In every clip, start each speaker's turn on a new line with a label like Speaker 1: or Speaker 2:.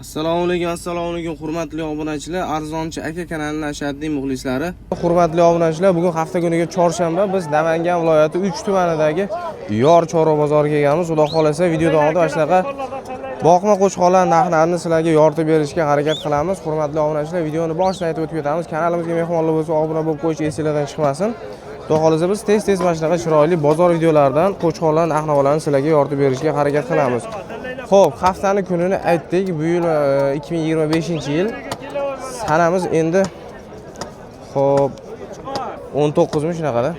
Speaker 1: Assalomu alaykum hurmatli obunachilar, Arzonchi aka kanalining ashaddiy muxlislari. Hurmatli obunachilar, bugun hafta kuniga chorshanba biz Namangan viloyati 3 tumanidagi Yor chorva bozoriga kelganmiz. Xudo xolasa video davomida mana shunaqa boqma qo'shqonlar narxlarini sizlarga yoritib berishga harakat qilamiz. Hurmatli obunachilar, videoni boshidan aytib o'tib ketamiz. Kanalimizga mehmonlar bo'lsa, obuna bo'lib qo'yish esingizdan chiqmasin. Xudo xolasa biz tez mana shunaqa chiroyli bozor videolaridan qo'shqonlar narx-navolarni sizlarga yoritib berishga harakat qilamiz. Xo'p, haftani kunini aytdik. Bu yil 2025-yil. Sanamiz endi xo'p 19 mi shunaqada.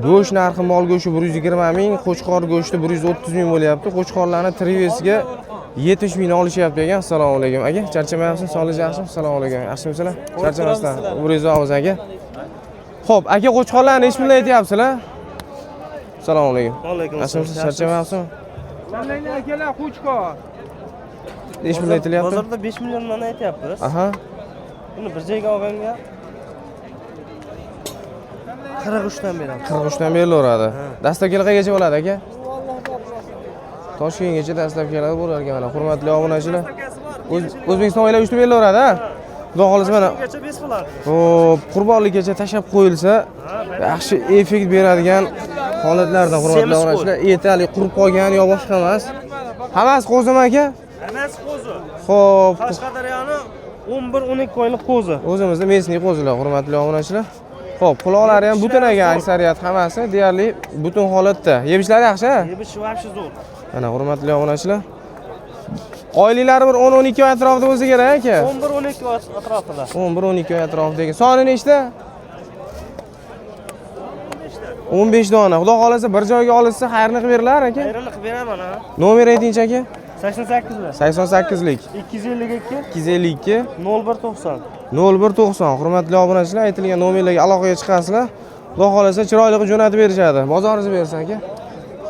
Speaker 1: Go'sht narxi mol go'shti 120 ming, qo'chqor go'shti 130 ming bo'lyapti. Qo'chqorlarni trivesiga 70 ming olishyapti ekan. Assalomu alaykum aka. Charchamayapsiz? Sog'ligingiz yaxshimi? Assalomu alaykum. Yaxshimisizlar? Charchamasdan. O'zingiz aka. Xo'p, aka qo'chqorlarni necha pulga aytyapsizlar? Assalomu alaykum.
Speaker 2: Alaykum
Speaker 1: assalom. Charchamayapsizmi?
Speaker 2: Qanday akalar qo'chqor?
Speaker 1: Necha pulga aytilyapti?
Speaker 2: Bozorda 5 milliondan aytyapmiz.
Speaker 1: Aha.
Speaker 2: Buni bir joyga olganga 43 dan beramiz.
Speaker 1: 43 dan berilaveradi. Dastlabki qayergacha bo'ladi aka? Toshkentgacha dastlabkilar bo'lar ekan mana. Hurmatli obunachilar. O'zbekiston oila uchun berilaveradi, ha? Xudo xolasa mana.
Speaker 2: Ungacha bes bo'ladi.
Speaker 1: Xo'p, qurbonlikkacha tashab qo'yilsa, yaxshi effekt beradigan holatlarda hurmatli obunachilar, etali qurib qolgan yo boshqa emas. Hammasi qo'zimi aka?
Speaker 2: Hammasi qo'zi.
Speaker 1: Xo'p,
Speaker 2: Qashqadaryoning 11-12 oylik qo'zi.
Speaker 1: o'zimizda mesniy qo'zilar hurmatli obunachilar. Xo'p, quloqlari ham butun ekan, aksariyat hammasi deyarli butun holatda. Yemishlari yaxshi?
Speaker 2: Yebishi vobshe zo'r.
Speaker 1: Mana hurmatli obunachilar. Oyliklari bir 10-12 oy atrofida bo'lsa kerak aka.
Speaker 2: 11-12 oy atrofida.
Speaker 1: 11-12 oy atrofidagi. Soni nechta? 15 dona. Xudo xolasa bir joyga olinsa xayrni qilib berilar aka.
Speaker 2: Xayrini qilib beraman ha.
Speaker 1: Nomer aytingchi aka.
Speaker 2: 88 lar.
Speaker 1: 88lik
Speaker 2: 252
Speaker 1: 252
Speaker 2: 0190.
Speaker 1: 0190. Hurmatli obunachilar, aytilgan nomerlarga aloqaga chiqasizlar. Xudo xolasa chiroyli qilib jo'natib berishadi. Bozoringizni bersin aka.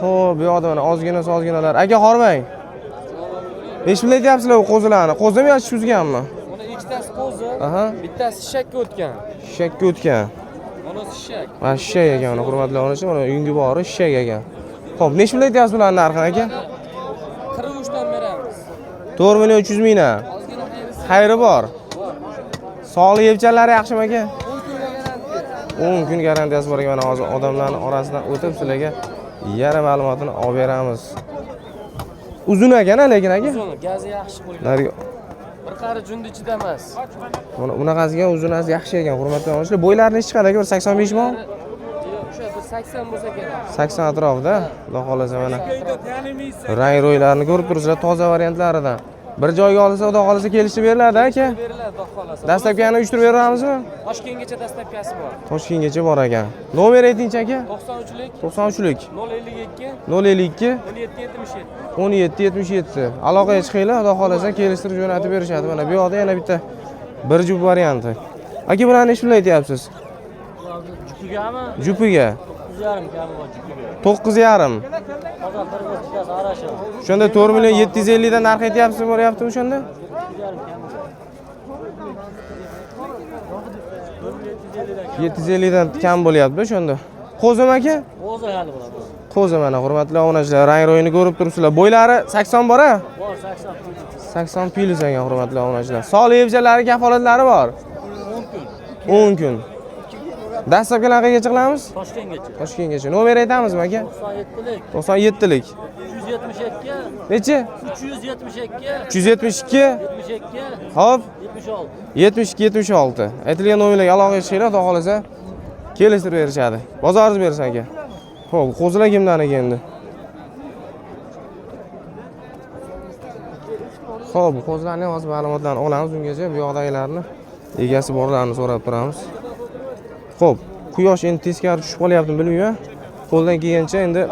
Speaker 1: Xo'p, bu yoqda mana ozgina-sozginalar. Aka hormang. Necha pul aytyapsizlar bu qo'zilarni? Qo'zimi yoki suzganmi?
Speaker 3: Buni ikkitasi qo'zi,
Speaker 1: Aha.
Speaker 3: bittasi shishakka o'tgan.
Speaker 1: Shishakka o'tgan.
Speaker 3: Bunisi shishak.
Speaker 1: Mana shishak ekan, mana hurmatli obunachilar, mana yungi bori shishak ekan. Xo'p, necha pul aytyapsiz bularning narxini aka?
Speaker 3: 43 dan beramiz.
Speaker 1: 4 million 300 mingdan.
Speaker 3: Ozgina
Speaker 1: Xayri bor. Sog'liq yebchanlari yaxshimi aka? 10 kun garantiyasi bor ekan. Mana hozir odamlarning orasidan o'tib sizlarga yarim ma'lumotini olib beramiz. Uzun ekan lekin aka.
Speaker 3: uzun, gazi yaxshi qo'ygan.
Speaker 1: Nariga
Speaker 3: Bir qari jundi ichida emas.
Speaker 1: mana bunaqasiga uzunasi yaxshi ekan, hurmatli obunachilar. Bo'ylari necha chiqadi aka? 85 mi?
Speaker 3: O'sha bir 80 bo'lsa kerak.
Speaker 1: 80 atrofida. Xudo xolasa mana. Rang ro'ylarini ko'rib turibsizlar, toza variantlaridan. Bir joyga olsa, Xudo xolasa kelishib beriladi aka.
Speaker 3: Beriladi, xudo xolasa.
Speaker 1: Dastlabkini uyushtirib beramizmi?
Speaker 3: Toshkentgacha dastlabkasi bor.
Speaker 1: Toshkentgacha bor ekan. Nomer aytingchi aka?
Speaker 3: 93lik
Speaker 1: 93lik
Speaker 3: 052
Speaker 1: 052
Speaker 3: 1777.
Speaker 1: 1777. Aloqaga chiqinglar, Xudo xolasa kelishtirib jo'natib berishadi. Mana bu yoqda yana bitta bir jup varianti. Aka bularni necha pul aytyapsiz?
Speaker 3: Jupigami?
Speaker 1: Jupiga
Speaker 3: 9,5 kami bor jupiga.
Speaker 1: 9,5.
Speaker 3: Hozir bir o'tgaz arashi.
Speaker 1: O'shanda 4 million 750 dan narx aytyapsiz, bo'lyapti o'shanda? 750 dan kam bo'lyapti o'shanda. Qo'zim aka?
Speaker 3: O'zi hali bo'ladi.
Speaker 1: Qo'zi mana hurmatli obunachilar, rang ro'yini ko'rib turibsizlar. Bo'ylari 80 bor-a?
Speaker 3: Bor 80.
Speaker 1: 80 pilis ekan hurmatli obunachilar. Sog'liq yebchanlari kafolatlari bor. 10 kun. Dastlabki qanaqagacha qilamiz?
Speaker 3: Toshkentgacha.
Speaker 1: Toshkentgacha. Nomer aytamizmi aka?
Speaker 3: 97lik
Speaker 1: 97lik
Speaker 3: 372
Speaker 1: nechi?
Speaker 3: 372
Speaker 1: 372
Speaker 3: 72
Speaker 1: hop
Speaker 3: 76.
Speaker 1: 76. Aytilgan nomerlarga aloqaga chiqinglar, xudo xolasa kelishtirib berishadi. Bozoringiz bersin aka. Xo'p, qo'zilar kimdan ekan endi? Xo'p, qo'zilarning hozir ma'lumotlarini olamiz ungacha. Bu yoqdagilarni egasi borlarini so'rab turamiz. Xo'p, quyosh endi teskari tushib qolyaptimi bilmayman. Qo'ldan kelgancha endi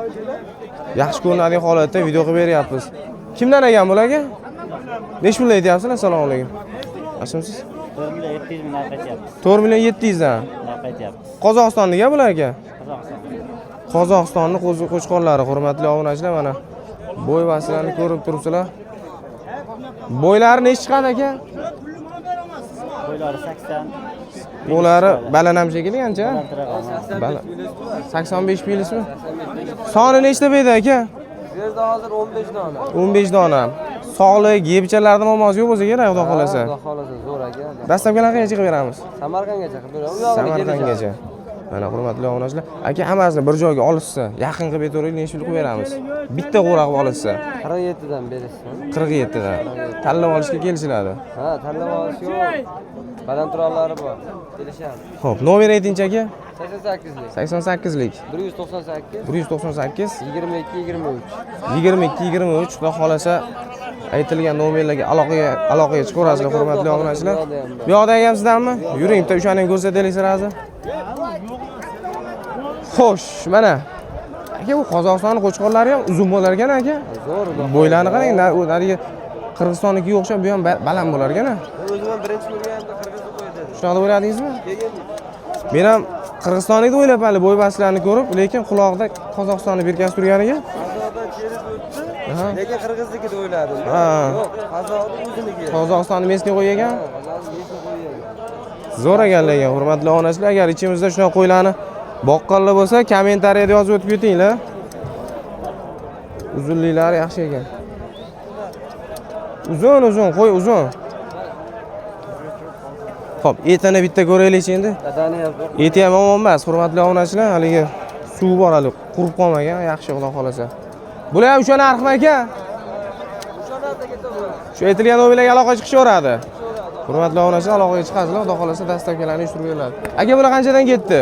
Speaker 1: yaxshi ko'rinadigan holatda video qilib beryapmiz. Kimdan ekan bularga? Necha pul aytyapsizlar? Assalomu alaykum. Yaxshimisiz?
Speaker 2: 4 million 700 ming narx aytyapti.
Speaker 1: 4 million 700 dan.
Speaker 2: Narx aytyapti.
Speaker 1: Qozog'istonlik bular aka?
Speaker 2: Qozog'iston.
Speaker 1: Qozog'istonning qo'chqorlari, hurmatli obunachilar, mana bo'y vasilarini ko'rib turibsizlar. Bo'ylari necha chiqadi aka?
Speaker 2: Bo'ylari 80.
Speaker 1: Bo'lari balanam shekilli qancha?
Speaker 2: Baland.
Speaker 1: Bala 85 pilismi? Soni nechta beyda aka?
Speaker 4: Elimizda hozir 15 dona.
Speaker 1: 15 dona. Sog'lik, yeb-ichlarida muammosi yo'q bo'lsa kerak, xudo xolasa.
Speaker 4: Xudo xolasa zo'r aka.
Speaker 1: Dastlabki narxga chiqib beramiz.
Speaker 4: Samarqandgacha qilib beramiz.
Speaker 1: Samarqandgacha. Mana hurmatli obunachilar, aka hammasini bir joyga olishsa, yaqin qilib aytavering, necha pul qilib beramiz. Bitta qo'raq olishsa
Speaker 4: 47 dan berasiz.
Speaker 1: 47 dan. Tanlab olishga kelishiladi.
Speaker 4: Ha, tanlab olish yo'q. Balandroqlari bor. Kelishamiz.
Speaker 1: Xo'p, nomer ayting aka.
Speaker 4: 88lik.
Speaker 1: 88lik
Speaker 4: 198
Speaker 1: 198
Speaker 4: 22 23.
Speaker 1: 22 23 xudo xolasa aytilgan nomerlarga aloqaga chiqaverasizlar hurmatli obunachilar. Bu yoqda ham sizdanmi? Yuring, bitta o'shani ko'rsataylik sirazi. Xo'sh, mana aka bu Qozog'iston qo'chqorlari ham uzun bo'lar ekan aka.
Speaker 4: Zo'r.
Speaker 1: Bo'ylarni qarang, narigi Qirg'iztonnikiga o'xshab bu ham baland bo'lar ekan.
Speaker 4: O'zim ham birinchi ko'rganimda qirg'izni qo'ydi.
Speaker 1: Shunaqa o'yladingizmi? Men ham Qirg'iztonlikni o'ylab hali bo'ybastlarni ko'rib, lekin quloqda Qozog'istonni berkasi turganiga.
Speaker 4: Qozog'dan terib o'tdi. Lekin qirg'iznikida o'yladim.
Speaker 1: Ha.
Speaker 4: Yo'q, Qozog'ning o'ziniki.
Speaker 1: Qozog'istonni mesni qo'ygan.
Speaker 4: Qozog'ning mesni qo'ygan.
Speaker 1: Zo'r ekanlar, hurmatli obunachilar. Agar ichimizda shunaqa qo'ylarni boqqanlar bo'lsa, kommentariyada yozib o'tib ketinglar. Uzunliklari yaxshi ekan. Uzun, qo'y uzun. Xo'p, etini bitta ko'raylik endi.
Speaker 4: Dadani ham.
Speaker 1: Eti ham omon emas, hurmatli obunachilar. Haligi suv bor hali, qurib qolmagan, yaxshi xudo xolasa. Bular ham o'sha narxmi aka? Shu aytilgan nomerlarga aloqaga chiqishaveradi. Hurmatli obunachilar, aloqaga chiqasizlar, xudo xolasa dastlabkilarni uyushtirib beriladi. Aka, bular qanchadan ketdi?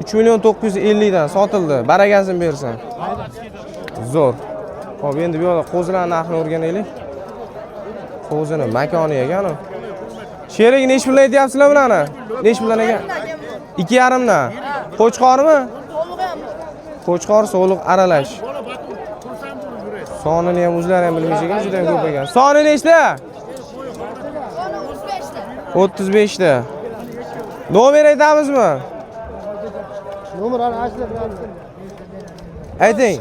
Speaker 1: 3.950 dan sotildi. Baragasini bersin. Zo'r. Xo'p, endi bu yoqda qo'zilarning narxini o'rganaylik. Qo'zini makoni ekan u. Sherik nech pul aytyapsizlar bularni? Nech puldan ekan? 2.5 dan. Qo'chqormi? Qo'chqor so'liq aralash. Sonini ham o'zlari ham bilmaysh ekan, juda ham ko'p ekan. Soni nechta? 35 ta. Nomer aytamizmi?
Speaker 5: Nomer ajrab beramiz.
Speaker 1: Ayting.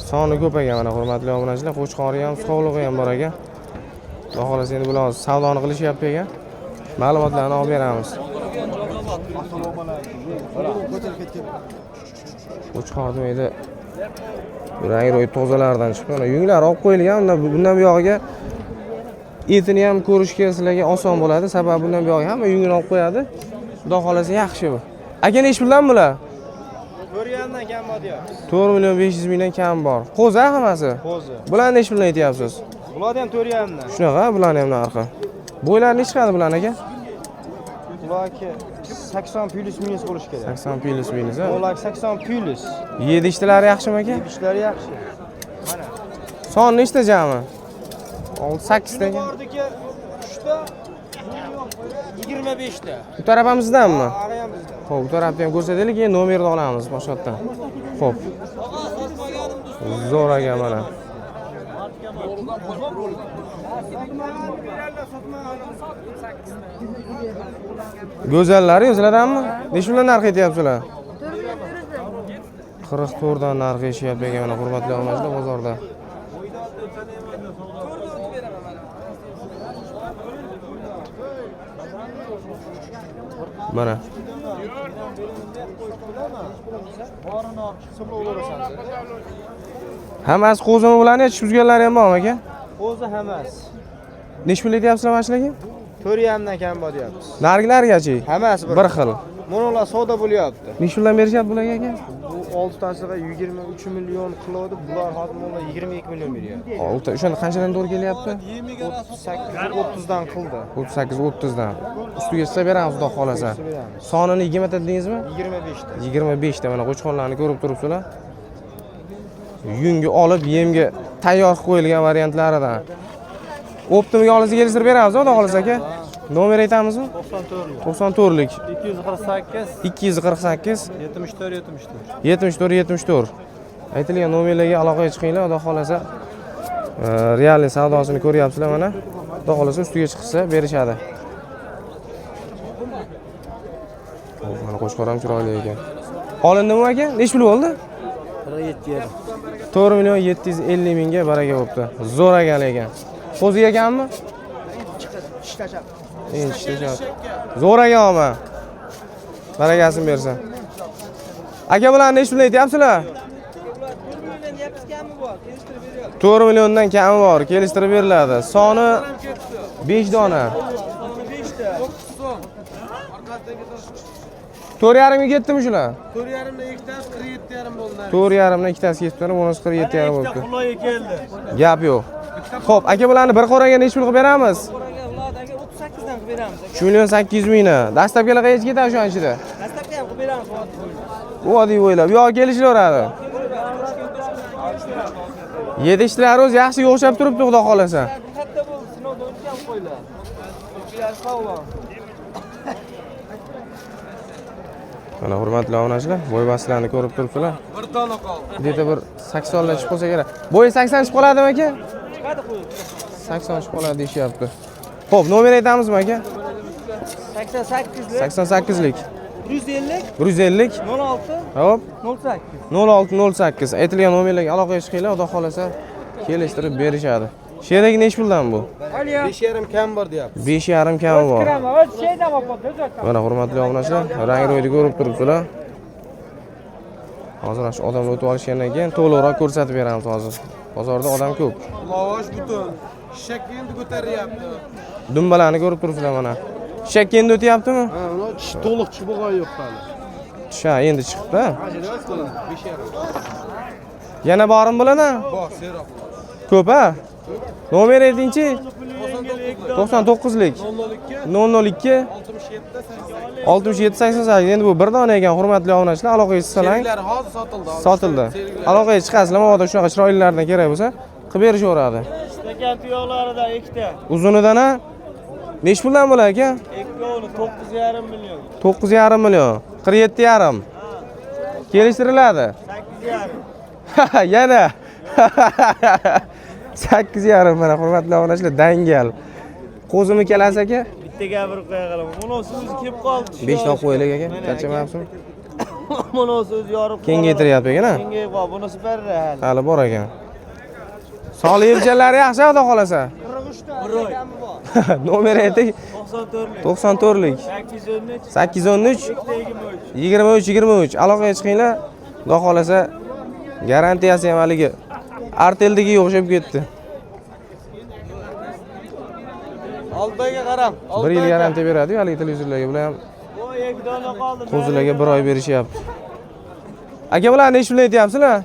Speaker 1: Soni ko'p ekan mana hurmatli obunachilar, qo'chqori ham, sog'lig'i ham bor ekan. Xudo xolasa endi bular savdoni qilishyapti ekan. Ma'lumotlarni olib beramiz. Qo'chqor demaydi. Rangi tozalardan chiqib, mana yunglar olib qo'yilgan. Bundan bu yog'iga etini ham ko'rishga sizlarga oson bo'ladi. Sababi bundan bu yog'iga hamma yungini olib qo'yadi. Xudo xolasa yaxshi bu. Aka nech puldan bular?
Speaker 5: 4.5 dan kam bor deyapsiz.
Speaker 1: 4.5 mingdan kam bor. Qo'zi hammasi?
Speaker 5: Qo'zi.
Speaker 1: Bularni nech puldan aytyapsiz?
Speaker 5: Bular ham 4.5 dan.
Speaker 1: Shunaqa, bularni ham narxi. Bo'ylar nech chiqadi bularni aka?
Speaker 5: Bularki 80 plus minus bo'lish kerak.
Speaker 1: 80 plus minus a?
Speaker 5: Bular 80 plus.
Speaker 1: Yedi ishtilari yaxshimi aka?
Speaker 5: Ishlari yaxshi. Mana.
Speaker 1: Son nechta jami? 6-8 ta ekan.
Speaker 5: Bordiki 3 ta 25 ta.
Speaker 1: Bu taraf ham sizdanmi?
Speaker 5: Ara ham bizda.
Speaker 1: Xo'p, bu tarafni ham ko'rsataylik, keyin nomerni olamiz boshqatdan. Xo'p. Zo'r ekan mana. Go'zallari o'zlaranmi? Nech puldan narx aytyapsizlar? 44 dan narx eshyapti ekan mana hurmatli obunachilar bozorda. Mana. Hammasi qo'zimi bularni tushirganlari ham bormi aka?
Speaker 5: Qo'zi hammasi.
Speaker 1: Nech pul aytyapsizlar mana shularga?
Speaker 5: 4.5 dan kam bor deyapsiz.
Speaker 1: Nargilargachi?
Speaker 5: Hammasi
Speaker 1: bir xil.
Speaker 5: Monolar savdo bo'lyapti.
Speaker 1: Nech puldan berishyapti bularga aka?
Speaker 5: Bu 6 tasiga 23 million qiladi. Bular hozir 22 million beryapti.
Speaker 1: 6. O'shani qanchadan to'g'ri kelyapti?
Speaker 5: 30 dan qildi.
Speaker 1: 38-30 dan. Ustiga chiqsa beramiz, xudo xolasa. Sonini 20 ta dedingizmi?
Speaker 5: 25 ta.
Speaker 1: 25 ta mana qo'chqorlarni ko'rib turibsizlar. Yungi olib yemga tayyor qilib qo'yilgan variantlaridan. Optimiga olasiga kelishtirib beramiz, xudo xolasa aka. Nomer aytamizmi? 94lik
Speaker 5: 248
Speaker 1: 248
Speaker 5: 74
Speaker 1: 74. Aytilgan nomerlarga aloqaga chiqinglar, xudo xolasa. Realniy savdosini ko'ryapsizlar mana. Xudo xolasa ustiga chiqsa berishadi. Mana qo'chqor ham chiroyli ekan. Olindimi aka? Nech pul bo'ldi? 4 million 750 mingga baraka bo'pti. Zo'r ekan. Qo'zi ekanmi? Enchishta. Zo'r ekanmi? Barakasini bersin. Aka bularni nech pul aytyapsizlar? 4 milliondan kami bor, kelishtirib beriladi. Soni 5 dona. 4,5 ga ketdimi shular?
Speaker 5: 4,5 dan ikkitasi 47,5 bo'ldi.
Speaker 1: 4,5 dan ikkitasi ketdi, bunisi 47,5 bo'libdi. Gap yo'q. Xo'p, aka bularni bir qo'raga nech pul qilib beramiz?
Speaker 3: 38 dan qilib beramiz.
Speaker 1: 3 million 800 mingni. Dastlabkilar qayerga ketadi shu ichida?
Speaker 3: Dastlabki ham qilib beramiz.
Speaker 1: Vodiy bo'ylab. Yo, kelishaveradi. Yetishtirar o'zi yaxshiga o'xshab turibdi, xudo xolasa.
Speaker 3: Katta bo'ldi, sinovdan o'tgan qo'ylar.
Speaker 1: Mana hurmatli obunachilar, bo'y bastlarni ko'rib turibsizlar.
Speaker 5: Bir dona qoldi.
Speaker 1: Deydi bir 80 chiqib qolsa kerak. Bo'yi 80 chiqib qoladimi aka?
Speaker 3: Chiqadi qo'yib.
Speaker 1: 80 chiqib qoladi deyishyapti. Xo'p, nomer aytamizmi aka?
Speaker 3: 88lik,
Speaker 1: 88lik
Speaker 3: 150,
Speaker 1: 150
Speaker 3: 16,
Speaker 1: hop
Speaker 3: 08.
Speaker 1: 0608 aytilgan nomerlarga aloqaga chiqinglar, xudo xolasa kelishtirib berishadi. Sheragi nech puldan bu?
Speaker 5: 5,5 kam bor deyapti.
Speaker 1: 5,5 kami bor. Mana hurmatli obunachilar, rang ro'yini ko'rib turibsizlar. Hozir shu odamlar o'tib olishgandan keyin to'liqroq ko'rsatib beramiz hozir. Bozorda odam ko'p.
Speaker 5: Lavosh butun. Shak endi ko'taryapti.
Speaker 1: Dumbalarni ko'rib turibsizlar mana. Shak endi o'tyaptimi?
Speaker 5: Ha, uni to'liq chiqib bo'lgan yo'q hali.
Speaker 1: Sha endi chiqdi.
Speaker 5: 5,5.
Speaker 1: Yana borim bo'ladi?
Speaker 5: Bor, seroq.
Speaker 1: Ko'p a? Nomer aytingchi? 99lik 002 67 88. Endi bu bir dona ekan, hurmatli obunachilar, aloqaga chiqsalar.
Speaker 5: Serilar hozir sotildi.
Speaker 1: Sotildi. Aloqaga chiqasizlar, mabodo shunaqa chiroylilardan kerak bo'lsa, qilib berishaveradi.
Speaker 3: Stakan tuyoqlaridan ikkita.
Speaker 1: Uzunidan a? Nech puldan bo'ladi aka?
Speaker 3: Ikkovi 9,5 million.
Speaker 1: 9,5 million. 47,5. Kelishtiriladi.
Speaker 3: 8,5.
Speaker 1: Yana 8,5 mana hurmatli obunachilar, dangal. Qo'zimi kelasi aka?
Speaker 3: Bitta gapirib qo'ya qolaman. Bunisi o'zi kelib qoldi.
Speaker 1: 5 ta qo'ylik aka. Charchamayapsizmi?
Speaker 3: Bunisi o'zi yorib.
Speaker 1: Kengaytiryapti ekan a?
Speaker 3: Kengayib qoldi. Bunisi barra hali.
Speaker 1: Hali bor ekan. Soliyev yaxshi, xudo xolasa.
Speaker 3: 43 ta kami bor.
Speaker 1: Nomer ayting.
Speaker 3: 94lik.
Speaker 1: 94lik
Speaker 3: 813.
Speaker 1: 813 23 aloqaga chiqinglar. Xudo xolasa garantiyasi ham haligi Artel'dagi o'xshab ketdi.
Speaker 3: Oldiga qaram.
Speaker 1: 1 yil garantiya beradi-yu haligi televizorlarga. Bular ham
Speaker 3: O 2 dona qoldi.
Speaker 1: qo'zilarga 1 oy berishyapti. Aka bular nech pul aytyapsizlar?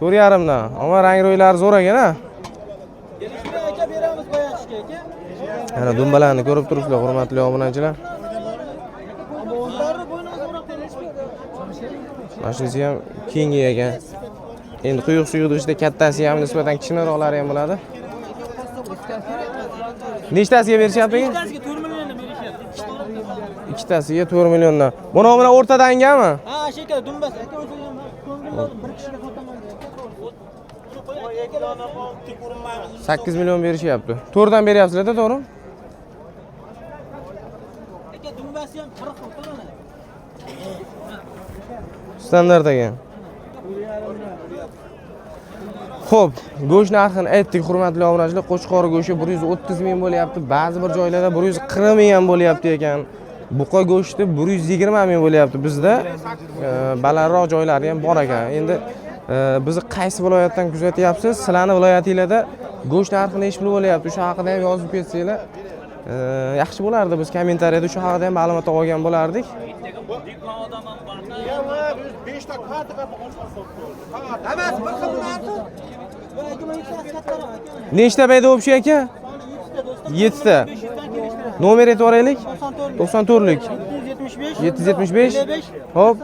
Speaker 1: 4,5 dan. Ammo rang ro'ylari zo'r ekan-a.
Speaker 3: Aka beramiz boyashga aka.
Speaker 1: Mana dumbalarni ko'rib turibsizlar, hurmatli obunachilar. Mashinasi ham kengi ekan. Endi quyuq suyuqni ichida kattasi ham nisbatan kichikroqlari ham bo'ladi. Nechtasiga berishyapti ekan?
Speaker 3: Ikkitasiga 4 milliondan berishyapti.
Speaker 1: Ikkitasiga 4 milliondan. Buni mana o'rtadangami?
Speaker 3: Ha, sheka dumbas aka o'zi ham ko'ngil bir kishiga fotaman. 2 dona qoldi, ko'rinmaymiz.
Speaker 1: 8 million berishyapti. 4 dan beryapsizlar-da, to'g'rimi?
Speaker 3: Aka dumbasi ham 40 fotaman.
Speaker 1: Standart ekan. Xo'p, go'sht narxini aytdik, hurmatli obunachilar. Qo'chqori go'shti 130 ming bo'lyapti, ba'zi bir joylarda 140 ming ham bo'lyapti ekan. Buqa go'shti 120 ming bo'lyapti. Bizda balandroq joylari ham bor ekan. Endi bizni qaysi viloyatdan kuzatyapsiz? Sizlarning viloyatingizda go'sht narxi nechta bo'lyapti? O'sha haqida ham yozib ketsanglar, yaxshi bo'lardi. Biz kommentariyada shu haqida ham ma'lumot olgan bo'lardik. Nechta bayda o'pshi aka? 7 ta. Nomer aytib o'raylik. 94lik 775 hop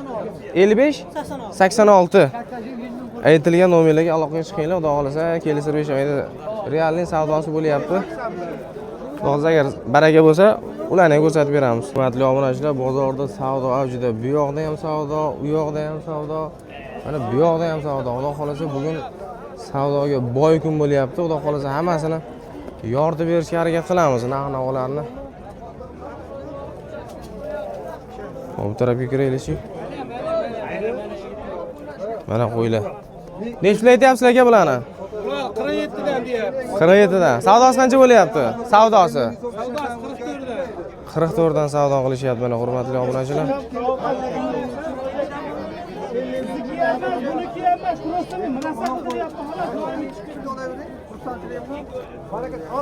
Speaker 1: 55 86. Aytilgan nomerlarga aloqaga chiqinglar, xudo xolasa kelishtirib berishmaydi. Realning savdosi bo'lyapti. Hozir agar baraka bo'lsa, ularni ko'rsatib beramiz. Hurmatli obunachilar, bozorda savdo avjida. Bu yoqda ham savdo, u yoqda ham savdo. Mana bu yoqda ham savdo. Xudo xolasa bugun savdoga boy kun bo'lyapti. Xudo xolasa hammasini yoritib berishga harakat qilamiz, narx-navolarni. Bu tarafga kiraylik-chi. Mana qo'ylar. Nechta aytyapsizlar aka bularni?
Speaker 5: 47 dan deyapti.
Speaker 1: 47 dan. Savdosi qancha bo'lyapti? Savdosi.
Speaker 5: Savdosi 44 dan.
Speaker 1: 44 dan savdo qilishyapti mana hurmatli obunachilar.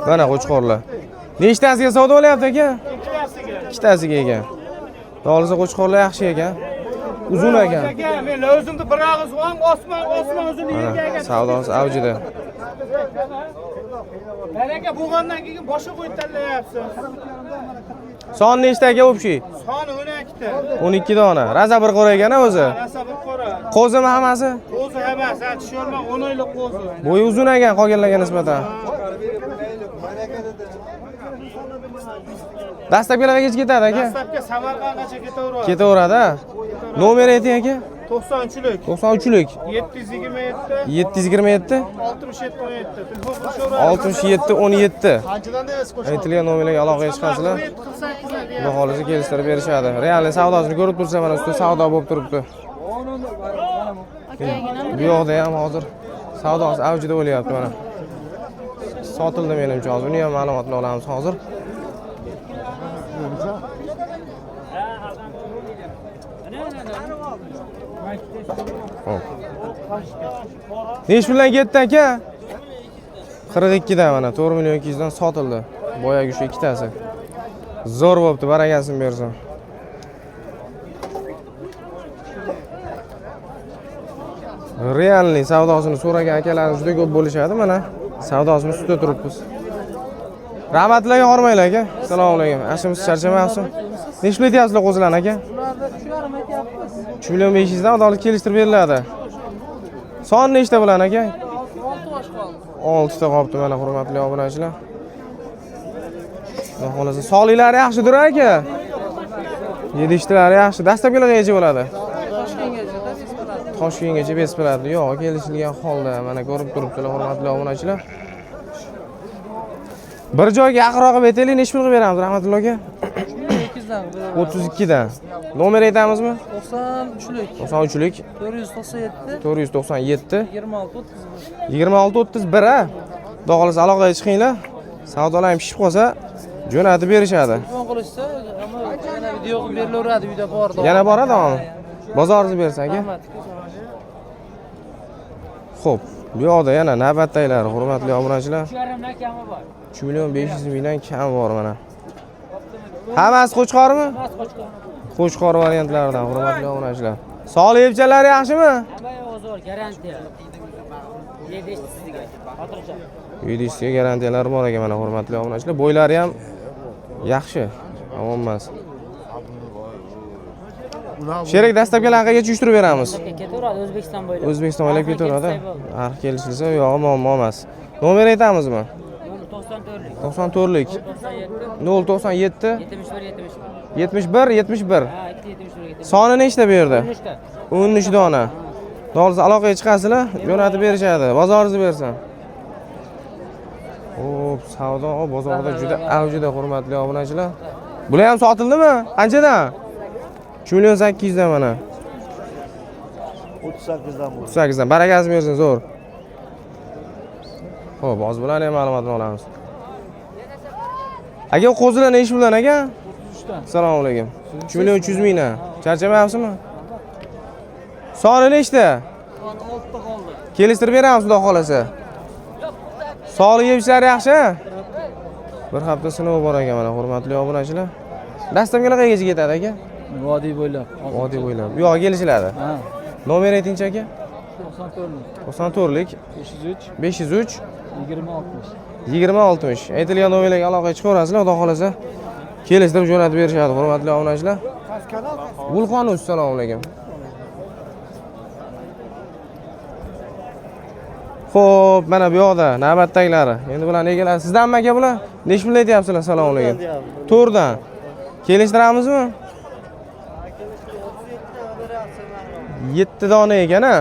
Speaker 1: Mana qo'chqorlar. Nechtasiga savdo bo'lyapti aka? Ikkitasiga ekan. Dolsa qo'chqorlar yaxshi ekan. Uzun ekan.
Speaker 3: Men o'zimni bir og'iz ham osmon uzunligiga ekan.
Speaker 1: Savdosi avjida.
Speaker 3: Baraka bo'lgandan keyin boshqa qo'yib tanlayapsiz.
Speaker 1: Son nechtagi o'pshi?
Speaker 3: Soni 12 ta.
Speaker 1: 12 dona. Raza bir qora ekan o'zi.
Speaker 3: Rasa bir qora.
Speaker 1: Qo'zimi hammasi?
Speaker 3: Qo'zi emas, tushirma 10 oylik qo'zi.
Speaker 1: Bo'yi uzun ekan qolganlarga nisbatan. Dastlabkilarga kech ketadi aka.
Speaker 3: Dastlabki Samarqandgacha ketaveradi.
Speaker 1: Ketaveradi. Nomer ayting aka.
Speaker 3: 93lik.
Speaker 1: 93lik.
Speaker 3: 727
Speaker 1: 727
Speaker 3: 67 17. Telefon qilishadi.
Speaker 1: 67 17.
Speaker 3: Qanchadan deysiz qo'shib?
Speaker 1: Aytilgan nomerlarga aloqaga chiqasizlar. Xudo xolisa kelishtirib berishadi. Realni savdosini ko'rib tursa mana ustida savdo bo'lib turibdi. Bu yoqda ham hozir savdosi avjida bo'lyapti mana. Sotildi menimcha hozir. Uni ham ma'lumotini olamiz hozir. Nech bilan ketdi aka? 42 dan mana 4 million 200 dan sotildi. Boyagi shu ikkitasi. Zo'r bo'pti, barakasini bersin. Realni savdosini so'ragan akalarimiz juda ko'p bo'lishadi mana. Savdosini ustida turibmiz. Rahmatlarga hormanglar aka. Assalomu alaykum. Ashimiz charchamayapsiz. Nech pul aytyapsizlar qo'zilarni aka? 3 million 500 dan odamlar kelishtirib beriladi. Son nechta bilan aka? 6 ta qolibdi mana hurmatli obunachilar. Xudo xolasa sog'liklari yaxshidir aka. Yedishtilari yaxshi. Dastlabkilarga qancha bo'ladi? Toshkentgacha bes bo'ladi. Yo'q, kelishilgan holda mana ko'rib turibsizlar hurmatli obunachilar. Bir joyga yaqinroq qilib aytaylik, nech pul qilib beramiz rahmatullo aka? 32 dan. Nomer aytamizmi?
Speaker 6: 93lik.
Speaker 1: 93lik
Speaker 6: 497
Speaker 1: 497
Speaker 6: 26 31.
Speaker 1: 26 31 ha. Xudo xolasa aloqaga chiqinglar. Savdolar ham pishib qolsa jo'natib berishadi.
Speaker 6: Telefon qilishsa, ammo yana video qilib berilaveradi, video bor.
Speaker 1: Yana boradi ham. Bozoringizni bersak aka. Xo'p, bu yoqda yana navbatdagilar hurmatli obunachilar. 3 million 500 mingdan kam bor mana. Hammasi qo'chqormi? Qo'chqor variantlaridan hurmatli obunachilar. Sog'lik evchalari yaxshimi?
Speaker 6: Garantiya.
Speaker 1: 7 garantiyalar bor ekan mana hurmatli obunachilar. Bo'ylari ham yaxshi. Omon emas. Sherik dastlabki lanqaga uyushtirib beramiz.
Speaker 6: Ketaveradi O'zbekiston bo'ylab.
Speaker 1: O'zbekiston bo'ylab ketaveradi. Har kelishilsa yo'q, muammo emas. Nomer aytamizmi? 94lik 097 71 71. Soni nechta bu yerda? 13 dona. Dolsa aloqaga chiqasizlar, jo'natib berishadi. Bozoringizni bersin. Xo'p, savdo bozorda juda avjida hurmatli obunachilar. Bular ham sotildimi? Qanchadan? 3 million 800 dan mana.
Speaker 2: 38 dan bo'ldi.
Speaker 1: 38 dan. Barakasini bersin, zo'r. Xo'p, hozir bularning ham ma'lumotini olamiz. Aka, qo'zilar nech bilan aka?
Speaker 6: 33 dan.
Speaker 1: Assalomu alaykum. 3 million 300 mingdan. Charchamayapsizmi? Soni nechta?
Speaker 6: 6 ta qoldi.
Speaker 1: Kelishtirib beramiz, xudo xolasa. Sog'lik yeyishlari yaxshi? Bir hafta sinov bor ekan mana hurmatli obunachilar. Dastlabki qanchaga ketadi aka?
Speaker 6: Vodiy bo'ylab.
Speaker 1: Vodiy bo'ylab. Bu yoqqa kelishiladi.
Speaker 6: Ha.
Speaker 1: Nomer aytingchi aka?
Speaker 6: 94lik
Speaker 1: 94lik
Speaker 6: 503
Speaker 1: 503
Speaker 6: 20 60.
Speaker 1: 20 60. Aytilgan nomerlarga aloqaga chiqaverasizlar, xudo xolasa. Kelishtirib jo'natib berishadi hurmatli obunachilar. Vulqonus, assalomu alaykum. Xo'p, mana bu yoqda navbatdagilari. Endi bular egalari sizdanmi aka bular? Nech pul aytyapsizlar? Assalomu alaykum. 4 dan. Kelishtiramizmi? 7 dona ekan a.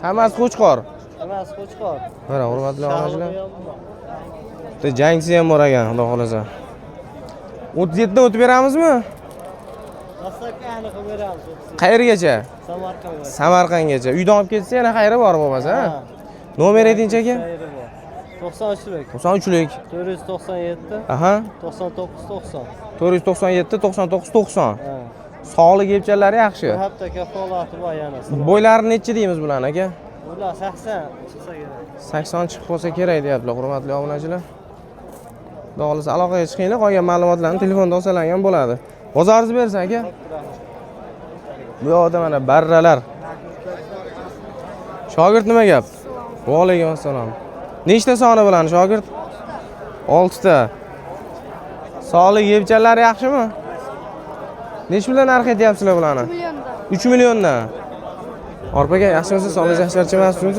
Speaker 1: Hammasi qo'chqor.
Speaker 6: Hammasi qo'chqor.
Speaker 1: Mana hurmatli obunachilar. Bitta jangsi ham bor ekan, xudo xolasa. 37 dan o'tib beramizmi?
Speaker 6: Dastlabki aniq qilib beramiz.
Speaker 1: Qayergacha?
Speaker 6: Samarqandga.
Speaker 1: Samarqandgacha. Uydan olib ketsa yana xayri bor bo'lmasa, ha? Nomer aytingchi aka?
Speaker 2: 93'lik.
Speaker 1: 93'lik.
Speaker 2: 497,
Speaker 1: Aha.
Speaker 2: 99, 90.
Speaker 1: 497 99 90.
Speaker 2: Ha.
Speaker 1: Sog'lik yepchanlari yaxshi.
Speaker 2: Bir hafta kafolati bor yana.
Speaker 1: Bo'ylari necha deymiz bularni aka?
Speaker 2: Ular 80 chiqsa kerak.
Speaker 1: 80 chiqib qolsa kerak deyaptilar, hurmatli obunachilar. Xudo xolisa aloqaga chiqinglar, qolgan ma'lumotlarni telefonda olsalar ham bo'ladi. Bozoringizni bersin aka. Bu yoqda mana barralar. Shogird nima gap? Va alaykum assalom. Nechta soni bilan shogird? 6 ta. Sog'lik yepchanlari yaxshimi? Nech puldan narx aytyapsizlar bularni? 3 milliondan. Orpaga yaxshimisiz? Sog'ligingiz yaxshi, charchamayapsizmi?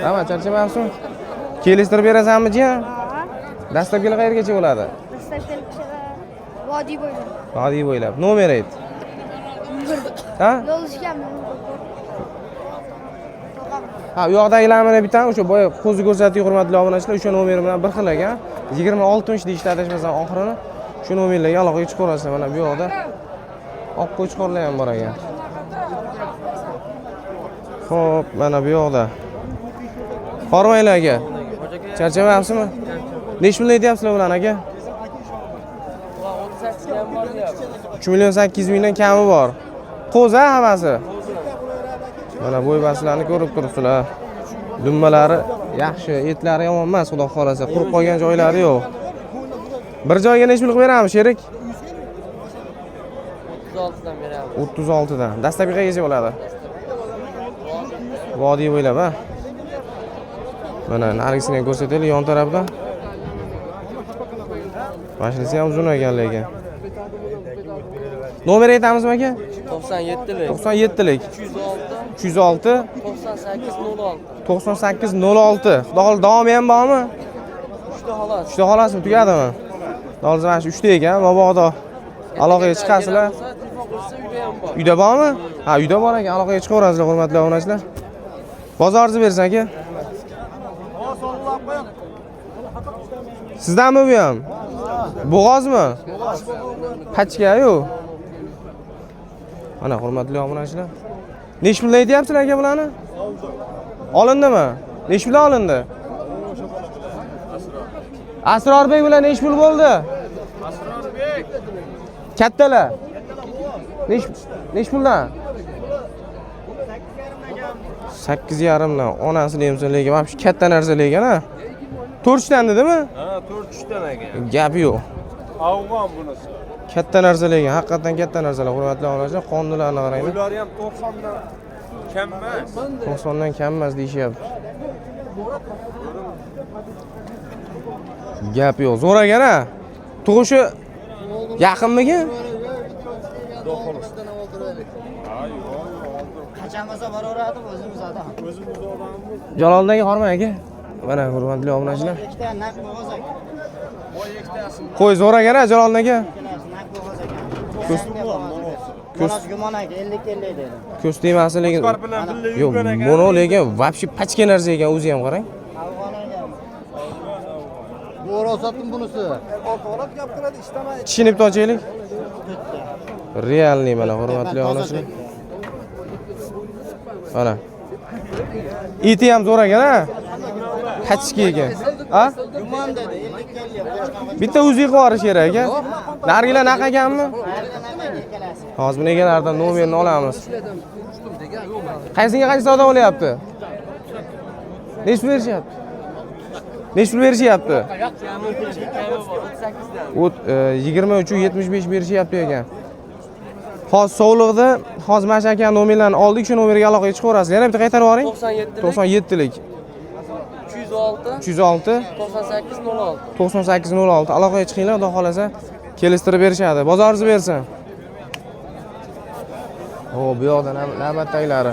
Speaker 1: Hamma charchamayapsizmi? Kelishtirib berasanmi, jiyan? Dastlabki qayergacha bo'ladi?
Speaker 7: Vodiy bo'ylab.
Speaker 1: Vodiy bo'ylab. Nomer ayt. Ha?
Speaker 7: Yozishgan.
Speaker 1: Ha, u yoqdagilarni bitta o'sha boya qo'zi ko'rsating, hurmatli obunachilar, o'sha nomer bilan bir xil ekan. 20-60 deyishdi adashmasam oxirini. Shu nomerlarga aloqaga chiqaverasizlar. Mana bu yoqda oq qo'chqorlar ham bor ekan. Xo'p, mana bu yoqda. Hormanglar aka. Charchamayapsizmi? Nech pul aytyapsizlar bularni aka? 3 million 800 mingdan kami bor. Qo'za hammasi. Mana bo'ybaslarni ko'rib turibsizlar. Dummalari yaxshi, etlari yomon emas, xudo xolasa. Qurib qolgan joylari yo'q. Bir joyga nech pul qilib beramiz, sherik?
Speaker 6: 36 dan beramiz.
Speaker 1: 36 dan. Dastlabki qayergacha bo'ladi? Vodiy bo'ylab, ha. Mana narigisini ham ko'rsataylik, yon tarafdan. Mashinasi ham uzun ekan lekin. Nomer aytamizmi aka?
Speaker 6: 97lik.
Speaker 1: 97lik.
Speaker 6: 306
Speaker 1: 306
Speaker 6: 98 06.
Speaker 1: 98 06. Xudo xolos davomi ham bormi?
Speaker 6: 3ta xolos.
Speaker 1: 3ta xolasmi? Tugadimi? Xolos mana shu 3ta ekan. Mabodo aloqaga chiqasizlar.
Speaker 6: Telefon qilsa uyda ham bor.
Speaker 1: Uyda bormi? Ha, uyda bor ekan. Aloqaga chiqaverasizlar, hurmatli obunachilar. Bozoringizni bersin aka. Sizdanmi bu ham? Bo'g'ozmi? Pachka-yu. Mana hurmatli obunachilar. Nech puldan aytyapsizlar aka bularni? Olindimi? Nech puldan olindi? Asrorbek bilan nech pul bo'ldi? Asrorbek. Kattalar. Nech puldan? 8,5 dan. Onasini yemsin lekin, mana shu katta narsa lekin, ha. 4 dan dedimi?
Speaker 5: Ha, 4 dan ekan.
Speaker 1: Gap yo'q.
Speaker 5: Afg'on bunisi.
Speaker 1: Katta narsa lekin, haqiqatan katta narsalar, hurmatli obunachilar. Qonunlarni qaranglar.
Speaker 5: Ular ham 90 dan kam emas.
Speaker 1: 90 dan kam emas deyishyapti. Gap yo'q. Zo'r ekan-a. Tug'ishi yaqinmikan?
Speaker 3: Qachon bo'lsa boraveradi o'zimiz odam.
Speaker 1: Jaloliddagi hormang aka. Mana hurmatli obunachilar.
Speaker 3: Ikkita naq bo'g'oz ekan.
Speaker 1: Qo'y zo'r ekan-a Jaloliddin aka.
Speaker 3: Naq bo'g'oz ekan. Ko'z gumon aka 50-50 dedi.
Speaker 1: Ko'z tegmasi lekin. Yo'q, mono lekin вообще pachka narsa ekan, o'zi ham qarang.
Speaker 3: Afg'on ekan. Bo'g'oz sotdim bunisi. Olib gap qiladi, ishtamaydi.
Speaker 1: Tishini bitta ochaylik. Realniy mana hurmatli obunachilar. Mana. Iti ham zo'r ekan-a? Pachka ekan. Ha?
Speaker 3: Gumon dedi 50-50.
Speaker 1: Bitta o'zi qilib kerak aka. Narigilar naqa ekanmi?
Speaker 3: Ikkalasi.
Speaker 1: Hozir buni egalaridan nomerini olamiz. Qaysiga qaysi savdo bo'lyapti? Nech pul berishyapti? Nech pul berishyapti? 23-75 berishyapti ekan. Hozir sog'liqda, hozir mana shu aka nomerlarni oldik, shu nomerga aloqaga chiqaverasiz. Yana bitta qaytarib yuboring. 97lik.
Speaker 6: 306
Speaker 1: 306
Speaker 6: 98 06.
Speaker 1: 98 06. Aloqaga chiqinglar, xudo xolasa kelishtirib berishadi. Bozoringizni bersin. O, bu yoqda navbatdagilari.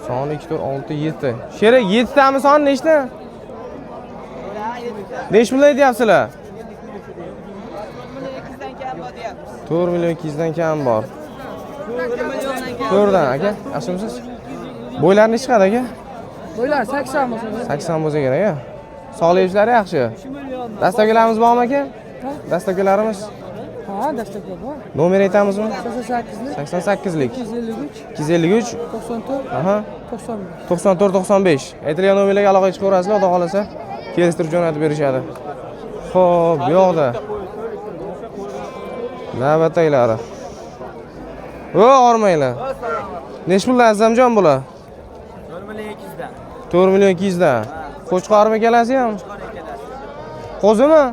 Speaker 1: Soni 2 4 6 7. Sherik 7 tami soni nechta? Nech pul aytyapsizlar? 4 million 200 dan kam bor. 4 dan aka, yaxshimisiz? Bo'ylar nech chiqadi aka?
Speaker 6: Bo'ylar 80 bo'lsa.
Speaker 1: 80 bo'lsa kerak, a. Sog'lik ishlari yaxshi. Dastlabkilarimiz bormi aka? Dastlabkilarimiz
Speaker 6: Ha, dastlabki bor.
Speaker 1: Nomer aytamizmi?
Speaker 6: 88lik,
Speaker 1: 88lik
Speaker 6: 253,
Speaker 1: 253
Speaker 6: 94,
Speaker 1: aha
Speaker 6: 95.
Speaker 1: 94-95. Aytilgan nomerlarga aloqa chiqaverasizlar, xudo xolasa kelishtirib jo'natib berishadi. Xo'p, bu yoqda navbatdagilar. O, ormanglar. Necha puldan Azamjon bular? 4 million 200 dan. Qo'chqormi kelasi ham? Qo'zimi?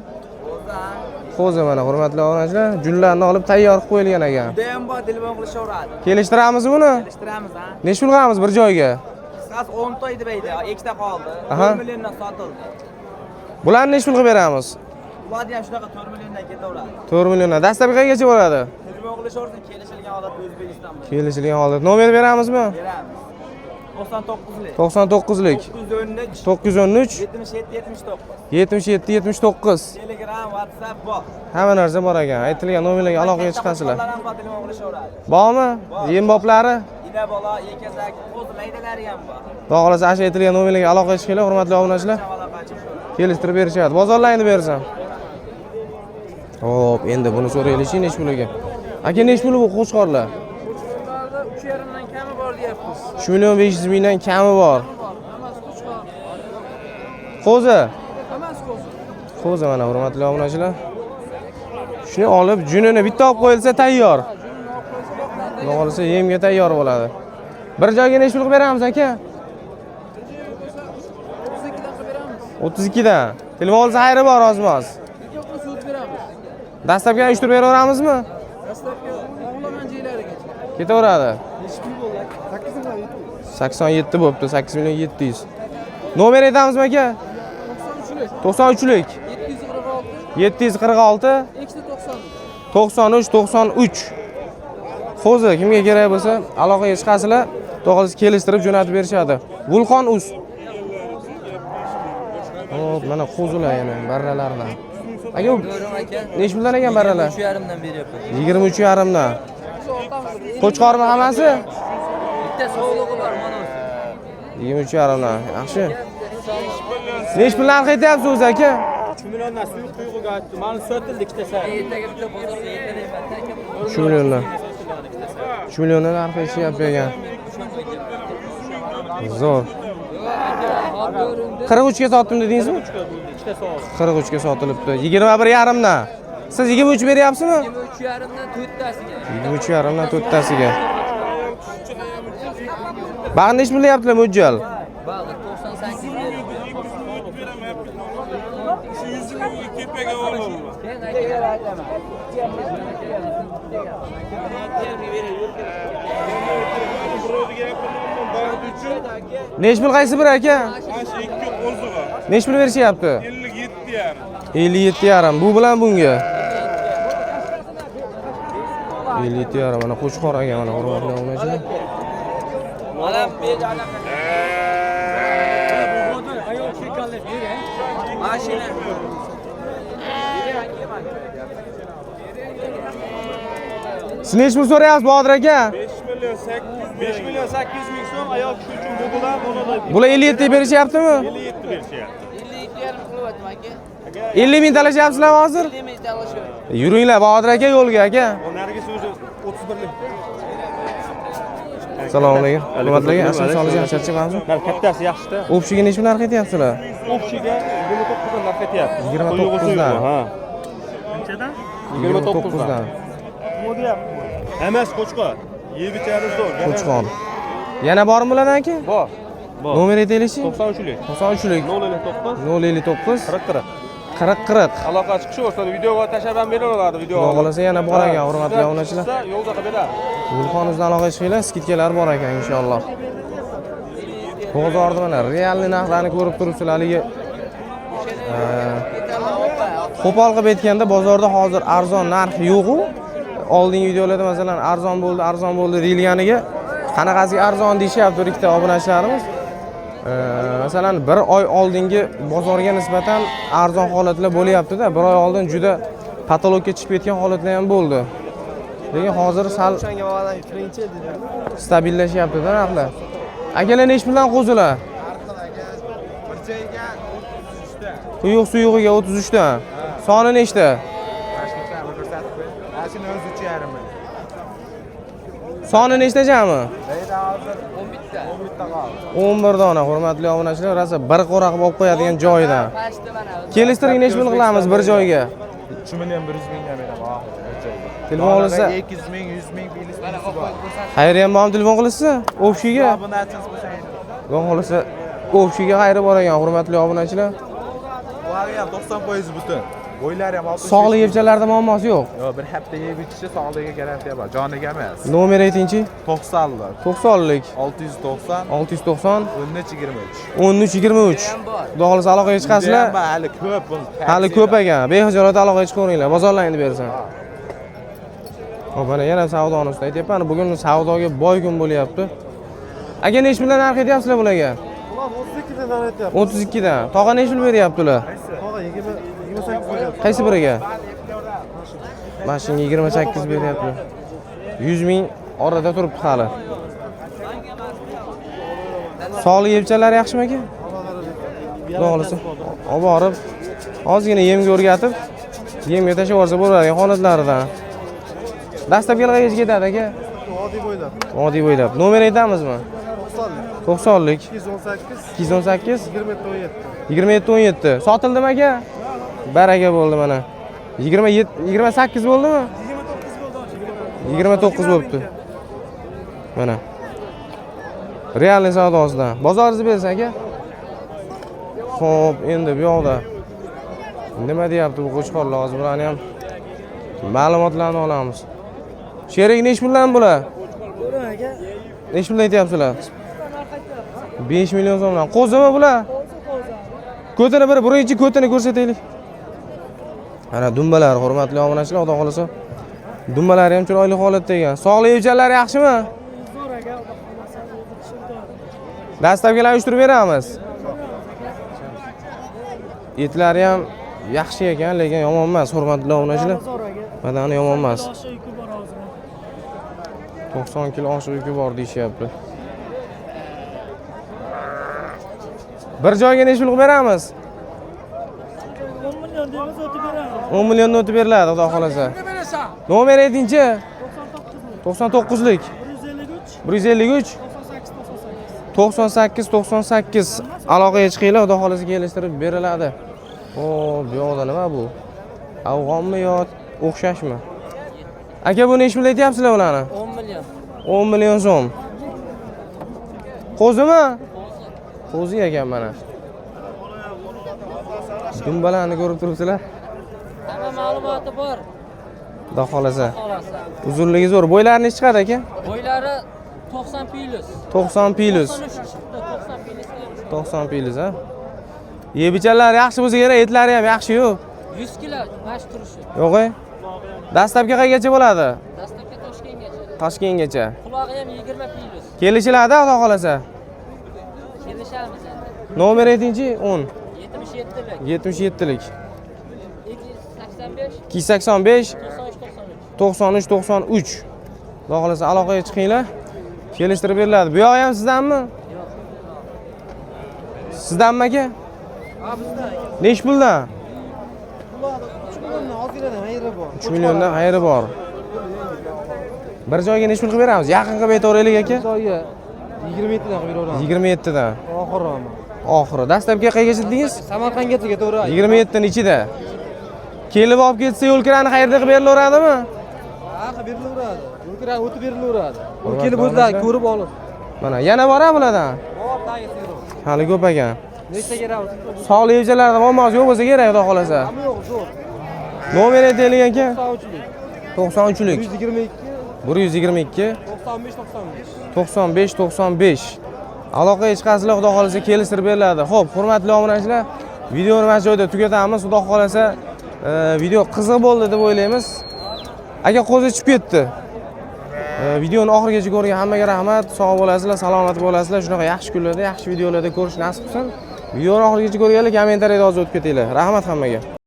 Speaker 1: Qo'zi mana hurmatli obunachilar, jullarni olib tayyor qilib qo'yilgan ekan.
Speaker 4: Judayam bor, telefon qilishaveradi.
Speaker 1: Kelishtiramizmi buni?
Speaker 4: Kelishtiramiz, ha.
Speaker 1: Necha pul qilamiz bir joyga?
Speaker 4: Qisqasi 10 ta edi deydi, ikkita qoldi.
Speaker 1: Aha.
Speaker 4: 4 milliondan sotildi.
Speaker 1: Bularni necha pul qilib beramiz?
Speaker 4: Ularni ham shunaqa 4 milliondan ketaveradi.
Speaker 1: 4 milliondan. Dastlabki qayergacha bo'ladi?
Speaker 4: Telefon qilishaversa kelishilgan holat O'zbekiston bilan.
Speaker 1: Kelishilgan holat. Nomer beramizmi?
Speaker 4: Beramiz. 99lik.
Speaker 1: 99lik
Speaker 4: 913
Speaker 1: 913
Speaker 4: 77 79.
Speaker 1: 77 79.
Speaker 4: Telegram, WhatsApp bor.
Speaker 1: Hamma narsa bor ekan. Aytilgan nomerlarga aloqaga chiqasizlar.
Speaker 4: Ular ham bor, telefon qilishaveradi.
Speaker 1: Bormi? Yem boplari?
Speaker 4: Ina bola, yekasak, qo'z maydalari ham bor.
Speaker 1: Xudo xolasa asha aytilgan nomerlarga aloqaga chiqinglar, hurmatli obunachilar. Kelishtirib berishadi. Bozorlarni bersam. Hop, endi buni so'raylik, necha puliga. Aka, necha puli bu qo'chqorlar?
Speaker 6: 3,5 dan kami bor deyapmiz.
Speaker 1: 3 million 500 mingdan kami bor.
Speaker 6: Hammasi qo'chqor.
Speaker 1: Qo'zi.
Speaker 6: Hammasi qo'zi.
Speaker 1: Qo'zi mana hurmatli obunachilar. Shuni olib, junini bitta olib qo'yilsa tayyor. Xudo xolasa yemga tayyor bo'ladi. Bir joyga necha pul qilib beramiz aka?
Speaker 6: 32 dan qilib beramiz.
Speaker 1: 32 dan. Telefon olsa xayri bor ozmoz.
Speaker 6: Yo'q, sud beramiz.
Speaker 1: Dastlabki uyushtirib beraveramizmi?
Speaker 6: Dastlabki o'g'laman joylarigacha.
Speaker 1: Ketaveradi. 87 bo'pti, 8 million 700. Nomer aytamizmi aka?
Speaker 6: 93lik,
Speaker 1: 93lik
Speaker 6: 746,
Speaker 1: 746 93 93. Qo'zi kimga kerak bo'lsa aloqaga chiqasizlar, to'g'risi kelishtirib jo'natib berishadi. Vulqon uz. Hop, mana qo'zilar yana barralardan. Aka, necha puldan ekan barralar?
Speaker 4: 3,5 dan beryapman.
Speaker 1: 23,5 dan. Qo'chqormi hammasi?
Speaker 4: Bitta sog'lig'i bor, mana o'zi.
Speaker 1: 23,5 dan. Yaxshi. Necha pul narx aytyapsiz o'zi aka?
Speaker 2: 3 milliondan suyuq tuyg'uga aytdi. Mana sotildi ikkitasi.
Speaker 4: Ertaga bitta bozorga yetalayman.
Speaker 1: 3 milliondan. 3 milliondan narx aytishyapti ekan. Zo'r. 43 ga sotdim dedingizmi?
Speaker 2: Ikkitasi oldi.
Speaker 1: 43 ga sotilibdi. 21,5 dan. Siz 23 beryapsizmi?
Speaker 4: 23,5 dan 4tasiga.
Speaker 1: 23,5 dan 4tasiga. Bag'ni necha pul deyaptilar mo'ljal?
Speaker 4: Bag'ri 98 beryapman.
Speaker 1: Necha pul qaysi bir aka? Necha pul berishyapti? 57,5. Bu bilan bunga. 57,5 mana qo'chqor aka mana hurmatli obunachilar.
Speaker 4: Mana bejana. Mashina.
Speaker 1: Siz necha pul so'rayapsiz Bodir aka?
Speaker 2: 5 million 800 ming so'm ayol kishi uchun bu bilan buni da
Speaker 1: Bular 57 ga berishyaptimi?
Speaker 2: 57 berishyapti.
Speaker 6: 52,5 qilyaptim aka.
Speaker 1: 50 ming talashyapsizlar hozir?
Speaker 6: 50 ming talashyapti.
Speaker 1: Yuringlar Bodir aka yo'lga aka.
Speaker 2: Nargisi o'zi 31lik.
Speaker 1: Assalomu alaykum. Hurmatli aka, asal solishga charchaymizmi?
Speaker 2: Kattasi yaxshi-da.
Speaker 1: O'pshiga necha pul narx aytyapsizlar?
Speaker 2: O'pshiga 29 dan narx aytyapti.
Speaker 1: 29 dan.
Speaker 2: Ha.
Speaker 7: Qanchadan?
Speaker 1: 29 dan.
Speaker 2: Bu deyapti. Emas qo'chqor. Yebichamiz zo'r.
Speaker 1: Qo'chqor. Yana bormi bulardan aka?
Speaker 2: Bor.
Speaker 1: Nomer aytaylikchi?
Speaker 2: 93lik.
Speaker 1: 93lik
Speaker 2: 059
Speaker 1: 059
Speaker 2: 40 40.
Speaker 1: 40 40.
Speaker 2: Aloqa chiqishi bo'lsa videoga tashlab ham beraveradi video.
Speaker 1: Xudo xolasa yana bor ekan hurmatli obunachilar.
Speaker 2: Yo'lda qilib beradi.
Speaker 1: Vulqonimizdan aloqa chiqinglar, skidkalar bor ekan inshaalloh. Bozorda mana realni narxlarni ko'rib turibsizlar. Haligi qo'pol qilib aytganda bozorda hozir arzon narx yo'q-ku. Oldingi videolarda masalan arzon bo'ldi deyilganiga qanaqasiga arzon deyishyapti bir ikkita obunachilarimiz. Masalan bir oy oldingi bozorga nisbatan arzon holatlar bo'lyapti-da. Bir oy oldin juda patologga chiqib ketgan holatlar ham bo'ldi. Lekin hozir sal stabillashyapti-da narxlar. Akalar necha puldan qo'zilar? Quyuq suyug'iga 33 dan. Soni nechta? Soni nechta jami?
Speaker 5: Deydi hozir 11ta qoldi.
Speaker 1: 11 dona hurmatli obunachilar, rosa bir qo'ra qilib olib qo'yadigan joyidan. Kelishtirib necha pul qilamiz bir joyga?
Speaker 5: 3 million 100 mingga beraman oxiri bir joyga.
Speaker 1: Telefon olsa
Speaker 5: 200 ming, 100 ming, 500 ming bor.
Speaker 1: xayri ham bormi telefon qilsa? O'pshiga.
Speaker 5: Obunachimiz bo'lsa edi.
Speaker 1: Xudo xolasa o'pshiga xayri bor ekan hurmatli obunachilar.
Speaker 5: Bu ham 90% butun. Bo'ylari ham 60.
Speaker 1: Sog'lik yebchalarida muammosi yo'q.
Speaker 5: Yo'q, bir hafta yeb ichishi sog'ligiga garantiya bor. Joniga emas.
Speaker 1: Nomer aytingchi?
Speaker 5: 90lar.
Speaker 1: 90lik
Speaker 5: 690
Speaker 1: 690
Speaker 5: 1323.
Speaker 1: 1323. Xudo xolasa aloqaga chiqasizlar.
Speaker 5: Hali ko'p bu.
Speaker 1: Hali ko'p ekan. Behijolat aloqaga chiqaveringlar. Bozorlarni bersin. Hop, mana yana savdoni ustida aytyapman. Bugun savdoga boy kun bo'lyapti. Aka nech puldan narx aytyapsizlar bularga?
Speaker 2: Ular 32 dan aytyapti.
Speaker 1: 32 dan. Tog'a nech pul beryapti ular?
Speaker 2: Tog'a 28 beryapti.
Speaker 1: Qaysi biriga? Mashinaga 28 beryapti. 100 ming orada turibdi hali. Sog'lik yebchalari yaxshimi aka? Xudo xolasa. Olib borib, ozgina yemga o'rgatib, yemga tashlab yuborsa bo'ladi honatlaridan. Dastlabki qayerga ketadi aka?
Speaker 2: Oddiy bo'ylab.
Speaker 1: Oddiy bo'ylab. Nomer aytamizmi? 90lik
Speaker 2: 218
Speaker 1: 218
Speaker 2: 27
Speaker 1: 2717. Sotildimi aka? Baraka bo'ldi mana. 28 bo'ldimi? 29 bo'libdi. Mana. Realniy savdosidan. Bozoringizni bersin aka. Xo'p, endi bu yoqda nima deyapti bu qo'chqorlar? Hozir bularni ham ma'lumotlarni olamiz. Sherik nech puldan bular? Nech puldan aytyapsizlar? 5 million so'mdan. Qo'zimi bular? Ko'tini birinchi ko'tini ko'rsataylik. Mana dumbalar, hurmatli obunachilar, xudo xolasa. Dumbalari ham chiroyli holatda ekan. Sog'lik yebchalari yaxshimi?
Speaker 7: Zo'r aka.
Speaker 1: Dastlabkilarni uyushtirib beramiz. Etlari ham yaxshi ekan, lekin yomon emas, hurmatli obunachilar.
Speaker 7: Zo'r aka.
Speaker 1: Badani yomon emas.
Speaker 7: Yoshi yuki bor hozir.
Speaker 1: 90 kilo oshiq yuki bor deyishyapti. Bir joyga nech pul qilib beramiz?
Speaker 7: 10 million deymiz, o'tib beramiz.
Speaker 1: 10 million o'tib beriladi, xudo xolasa. Nomer aytingchi? 99lik 153 98 aloqaga chiqinglar, xudo xolasa kelishtirib beriladi. O, bu yoqda nima bu? Afg'onmi yo o'xshashmi? Aka, bu nech pul aytyapsizlar ularni?
Speaker 6: 10 million.
Speaker 1: 10 million so'm. Qo'zimi? Qo'zi ekan mana. Dumbalarni ko'rib turibsizlar.
Speaker 6: Hamma ma'lumoti bor.
Speaker 1: Xudo xolasa.
Speaker 6: Xolasa.
Speaker 1: Uzunligi zo'r. Bo'ylari nech chiqadi aka?
Speaker 6: Bo'ylari 90 plus.
Speaker 1: 90 plus.
Speaker 6: 90 plus.
Speaker 1: 90 plus ha. Yebichalari yaxshi bo'lsa kerak, etlari ham yaxshi-yu.
Speaker 6: 100 kilo bash turishi.
Speaker 1: Yo'q-e? Dastlabki qayergacha bo'ladi?
Speaker 6: Dastlabki Toshkentgacha.
Speaker 1: Toshkentgacha.
Speaker 6: Qulog'i ham 20 plus.
Speaker 1: Kelishiladi, xudo xolasa.
Speaker 6: Kelishamiz endi.
Speaker 1: Nomer aytingchi? 10
Speaker 6: 77lik.
Speaker 1: 77lik
Speaker 6: 285
Speaker 1: 285
Speaker 6: 93
Speaker 1: 93. Xudo xolasa aloqaga chiqinglar. Kelishtirib beriladi. Bu yoq ham sizdanmi? Yo'q. Sizdanmi aka?
Speaker 2: Ha, bizdan.
Speaker 1: Nech puldan?
Speaker 2: 3 milliondan ozginadan xayri bor.
Speaker 1: 3 milliondan xayri bor. Bir joyga nech pul qilib beramiz? Yaqin qilib aytaveraylik aka.
Speaker 2: Joyga 27 dan qilib beraveramiz.
Speaker 1: 27 dan.
Speaker 2: Oxirami?
Speaker 1: Oxiri. Dastlabki qayergacha dedingiz?
Speaker 2: Samarqandgacha ketaveradi.
Speaker 1: 27 dan ichida. Kelib olib ketsa yo'lkirani qayerda qilib berilaveradimi?
Speaker 2: Ha, berilaveradi. Yo'lkira o'tib berilaveradi. U
Speaker 1: Hurmatli
Speaker 2: kelib o'zlari
Speaker 1: obunachilar.
Speaker 2: ko'rib olib.
Speaker 1: Mana yana bor bulardan.
Speaker 2: Bor tagisi.
Speaker 1: Hali ko'p ekan.
Speaker 2: Nechta kerak?
Speaker 1: Sog'lik yebchalarida muammosi yo'q bo'lsa kerak, xudo xolasa.
Speaker 2: Hamma yo'q, zo'r.
Speaker 1: Nomer aytaylik aka.
Speaker 2: 93lik.
Speaker 1: 93lik
Speaker 2: 122
Speaker 1: 122
Speaker 2: 95
Speaker 1: 95 aloqaga chiqasizlar, xudo xolasa kelishtirib beriladi. Xo'p, hurmatli obunachilar, videoni mana shu joyda tugatamiz. Xudo xolasa video qiziq bo'ldi deb o'ylaymiz. Aka qo'zi chiqib ketdi. Videoni oxirigacha ko'rgan hammaga rahmat. Sog' bo'lasizlar, salomat bo'lasizlar. Shunaqa yaxshi kunlarda, yaxshi videolarda ko'rish nasib qilsin. Videoni oxirigacha ko'rganlar kommentariyada yozib o'tib ketinglar. Rahmat hammaga.